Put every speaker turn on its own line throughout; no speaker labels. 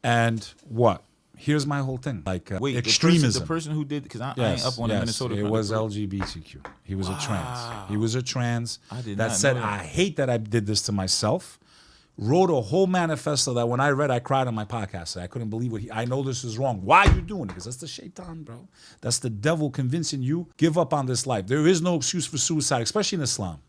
And what? Here's my whole thing. Like
Wait,
extremism.
The person who did, because I ain't up on the Minnesota.
It was LGBTQ. He was a trans. He was a trans
I did
that
not
said,
know that.
I hate that I did this to myself. Wrote a whole manifesto that when I read, I cried on my podcast. I couldn't believe I know this is wrong. Why are you doing it? Because that's the shaitan, bro. That's the devil convincing you, give up on this life. There is no excuse for suicide, especially in Islam.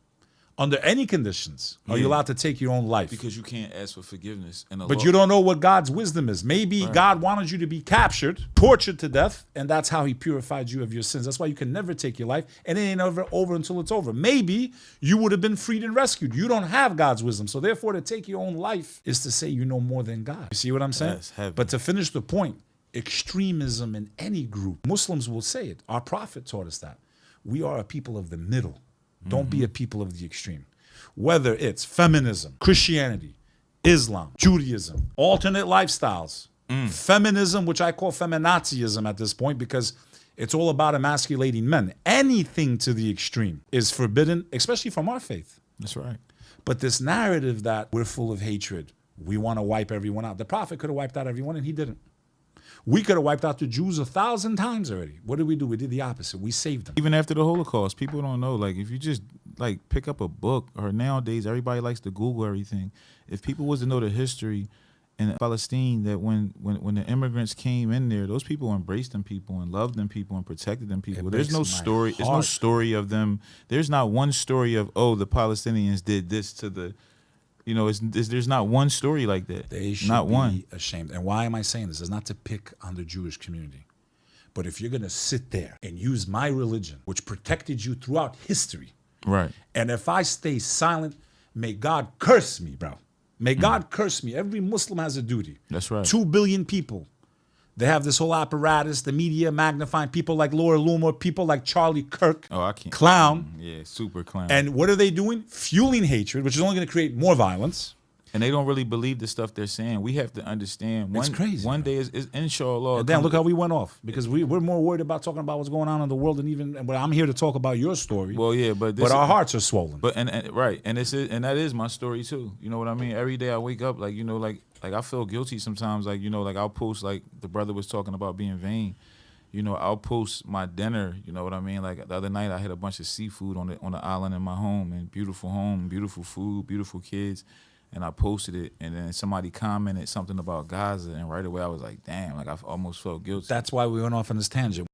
Under any conditions, are you allowed to take your own life?
Because you can't ask for forgiveness.
But you don't know what God's wisdom is. Maybe God wanted you to be captured, tortured to death, and that's how he purified you of your sins. That's why you can never take your life, and it ain't over until it's over. Maybe you would have been freed and rescued. You don't have God's wisdom. So therefore, to take your own life is to say you know more than God. You see what I'm saying?
That's heavy.
But to finish the point, extremism in any group, Muslims will say it. Our prophet taught us that. We are a people of the middle. Don't be a people of the extreme. Whether it's feminism, Christianity, Islam, Judaism, alternate lifestyles, feminism, which I call feminazism at this point because it's all about emasculating men. Anything to the extreme is forbidden, especially from our faith.
That's right.
But this narrative that we're full of hatred, we want to wipe everyone out. The prophet could have wiped out everyone and he didn't. We could have wiped out the Jews 1,000 times already. What did? We did the opposite. We saved them.
Even after the Holocaust, people don't know. Like, if you just like pick up a book, or nowadays everybody likes to Google everything. If people was to know the history in Palestine, that when the immigrants came in there, those people embraced them people and loved them people and protected them people. There's no story. There's no story of them. There's not one story of, oh, the Palestinians did this to the. You know, there's not one story like that.
They should
not
be
one.
ashamed. And why am I saying this? It's not to pick on the Jewish community. But if you're going to sit there and use my religion, which protected you throughout history,
Right.
and if I stay silent, may God curse me, bro. May God curse me. Every Muslim has a duty.
That's right.
2 billion people. They have this whole apparatus, the media magnifying people like Laura Loomer, people like Charlie Kirk.
Oh, I can't.
Clown.
Yeah, super clown.
And what are they doing? Fueling hatred, which is only going to create more violence.
And they don't really believe the stuff they're saying. We have to understand.
It's crazy.
One day is inshallah.
And then look how we went off, because we're more worried about talking about what's going on in the world but I'm here to talk about your story.
Well, yeah, but
our hearts are swollen.
But and right, and that is my story too. You know what I mean? Every day I wake up, like, you know, like I feel guilty sometimes. Like, you know, like I'll post, like the brother was talking about being vain. You know, I'll post my dinner. You know what I mean? Like the other night, I had a bunch of seafood on the island in my home, and beautiful home, beautiful food, beautiful kids. And I posted it, and then somebody commented something about Gaza, and right away I was like, damn, like I almost felt guilty.
That's why we went off on this tangent.